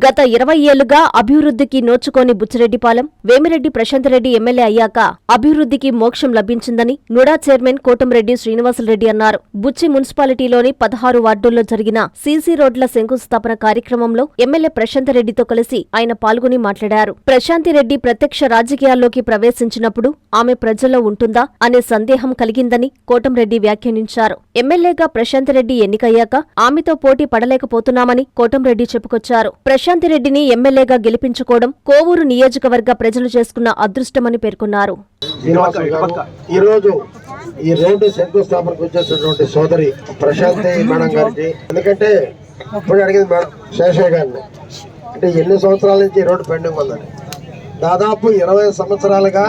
గత 20 ఏళ్లుగా అభివృద్ధికి నోచుకోని బుచ్చిరెడ్డిపాలెం, వేమిరెడ్డి ప్రశాంతరెడ్డి ఎమ్మెల్యే అయ్యాక అభివృద్ధికి మోక్షం లభించిందని నుడా చైర్మన్ కోటంరెడ్డి శ్రీనివాసులరెడ్డి అన్నారు. బుచ్చి మున్సిపాలిటీలోని 16 వార్డుల్లో జరిగిన సీసీ రోడ్ల శంకుస్థాపన కార్యక్రమంలో ఎమ్మెల్యే ప్రశాంతరెడ్డితో కలిసి ఆయన పాల్గొని మాట్లాడారు. ప్రశాంతిరెడ్డి ప్రత్యక్ష రాజకీయాల్లోకి ప్రవేశించినప్పుడు ఆమె ప్రజల్లో ఉంటుందా అనే సందేహం కలిగిందని కోటంరెడ్డి వ్యాఖ్యానించారు. ఎమ్మెల్యేగా ప్రశాంతిరెడ్డి ఎన్నికయ్యాక ఆమెతో పోటీ పడలేకపోతున్నామని కోటంరెడ్డి చెప్పుకొచ్చారు. ప్రశాంతిరెడ్డిని ఎమ్మెల్యేగా గెలిపించుకోవడం కోవూరు నియోజకవర్గ ప్రజలు చేసుకున్న అదృష్టమని పేర్కొన్నారు. ఈరోజు ఈ రోడ్డు శంకుస్థాపనకు వచ్చేసినటువంటి సోదరి ప్రశాంతి మేడం గారికి, ఎందుకంటే ఇప్పుడు అడిగింది మేడం శేషయ్య గారిని, అంటే ఎన్ని సంవత్సరాల నుంచి ఈ రోడ్డు పెండింగ్ ఉందని. దాదాపు 20 సంవత్సరాలుగా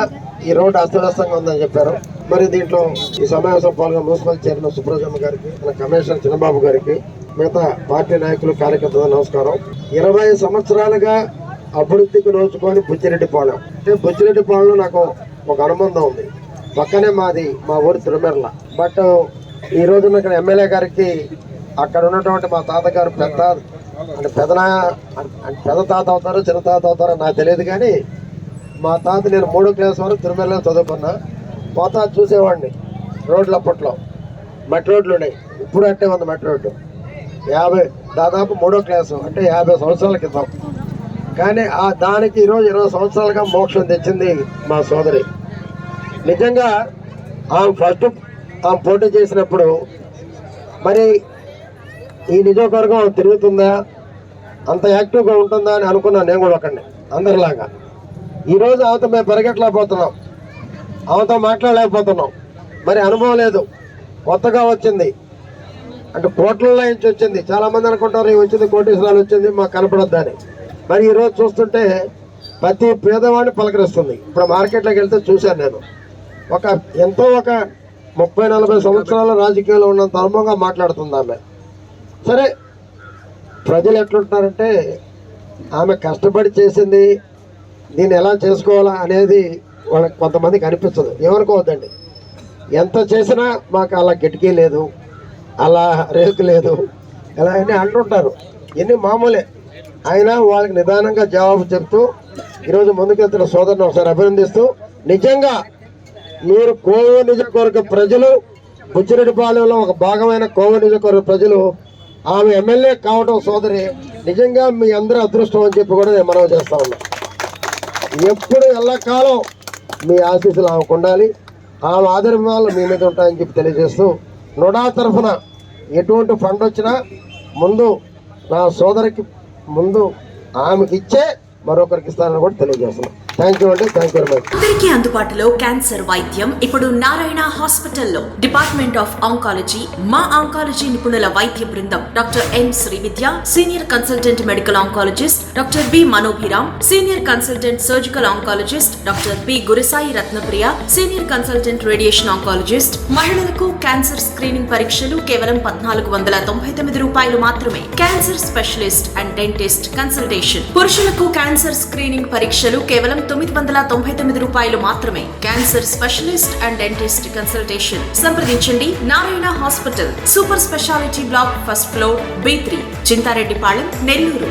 ఈ రోడ్డు అస్తవ్యస్తంగా ఉందని చెప్పారు. మరి దీంట్లో ఈ సమావేశం పాల్గొన్న మున్సిపల్ చైర్మన్ సుబ్రహ్మణ్యం గారికి, కమిషనర్ చిన్నబాబు గారికి, మిగతా పార్టీ నాయకులు, కార్యకర్తలు నమస్కారం. 20 సంవత్సరాలుగా అభివృద్ధికి నోచుకొని బుచ్చిరెడ్డిపాలెం, అంటే బుచ్చిరెడ్డిపాలెంలో నాకు ఒక అనుబంధం ఉంది. పక్కనే మా ఊరి తిరుమెర్ల. బట్ ఈ రోజున ఇక్కడ ఎమ్మెల్యే గారికి అక్కడ ఉన్నటువంటి మా తాతగారు పెద్ద తాత అవుతారో చిన్న తాత అవుతారో నాకు తెలియదు, కానీ మా తాత నేను 3వ క్లాస్ వరకు తిరుమెర్లలో చదువుకున్నా. పోతా చూసేవాడిని. రోడ్లు అప్పట్లో మట్టి రోడ్లు ఉన్నాయి, ఇప్పుడు అంటే ఉంది మట్టి రోడ్డు. దాదాపు 3వ క్లాసు అంటే 50 సంవత్సరాల క్రితం. కానీ దానికి ఈరోజు 20 సంవత్సరాలుగా మోక్షం తెచ్చింది మా సోదరి. నిజంగా ఆమె పోటీ చేసినప్పుడు మరి ఈ నియోజకవర్గం తిరుగుతుందా, అంత యాక్టివ్గా ఉంటుందా అని అనుకున్నాను నేను కూడా ఒకడిని అందరిలాగా. ఈరోజు ఆమెతో మేము పరిగెట్టలేకపోతున్నాం, ఆమెతో మాట్లాడలేకపోతున్నాం. మరి అనుభవం లేదు, కొత్తగా వచ్చింది, అంటే కోట్లలో నుంచి వచ్చింది. చాలామంది అనుకుంటారు వచ్చింది కోటీశ్వరాలు వచ్చింది మాకు కనపడొద్దని. మరి ఈరోజు చూస్తుంటే ప్రతి పేదవాడిని పలకరిస్తుంది. ఇప్పుడు మార్కెట్లోకి వెళ్తే చూశాను నేను, ఒక 30-40 సంవత్సరాల రాజకీయాల్లో ఉన్నంత అనుభవంగా మాట్లాడుతుంది ఆమె. సరే, ప్రజలు ఎట్లుంటున్నారంటే ఆమె కష్టపడి చేసింది, దీన్ని ఎలా చేసుకోవాలా అనేది వాళ్ళకి కొంతమందికి అనిపించదు. ఏమనుకోవద్దండి, ఎంత చేసినా మాకు అలా కిటికీ లేదు, అలా రేకు లేదు, ఎలా అని అంటుంటారు. ఎన్ని మామూలే అయినా వాళ్ళకి నిదానంగా జవాబు చెప్తూ ఈరోజు ముందుకెళ్తున్న సోదరుని ఒకసారి అభినందిస్తూ, నిజంగా మీరు కోవూరు నియోజకవర్గ ప్రజలు, బుచ్చిరెడ్డిపాలెంలో ఒక భాగమైన కోవూరు నియోజకవర్గ ప్రజలు ఆమె ఎమ్మెల్యే కావడం సోదరి నిజంగా మీ అందరూ అదృష్టం అని చెప్పి కూడా నేను మనవి చేస్తా ఉన్నా. ఎప్పుడు ఎల్లకాలం మీ ఆశీస్సులు ఆమెకు ఉండాలి, ఆమె ఆదర్భాలు మీ మీద ఉంటాయని చెప్పి తెలియజేస్తూ, నుడా తరఫున ఎటువంటి ఫండ్ వచ్చినా ముందు నా సోదరికి ముందు ఆమెకి ఇచ్చే మరొకరికి ఇస్తానని కూడా తెలియజేస్తున్నాం. థ్యాంక్ యూ అండి, థ్యాంక్ యూ వెరీ మచ్. అందరికీ అందుబాటులో క్యాన్సర్ వైద్యం ఇప్పుడు నారాయణ హాస్పిటల్లో. డిపార్ట్మెంట్ ఆఫ్ ఆంకాలజీ, మా ఆంకాలజీ నిపుణుల వైద్య బృందం doctor M Srividya, senior consultant medical oncologist doctor B Manobhiram, senior consultant surgical oncologist doctor B Gurisai Ratnapriya, senior consultant radiation oncologist. మహిళలకు క్యాన్సర్ స్క్రీనింగ్ పరీక్షలు కేవలం 1499 రూపాయలు మాత్రమే. Cancer specialist and dentist consultation. పురుషులకు క్యాన్సర్ స్క్రీనింగ్ పరీక్షలు కేవలం 999 రూపాయలు మాత్రమే. Cancer specialist and dentist consultation సంప్రదించండి. Narayana hospital, super speciality block, first floor, B3, Chintareddypalem, Nellore.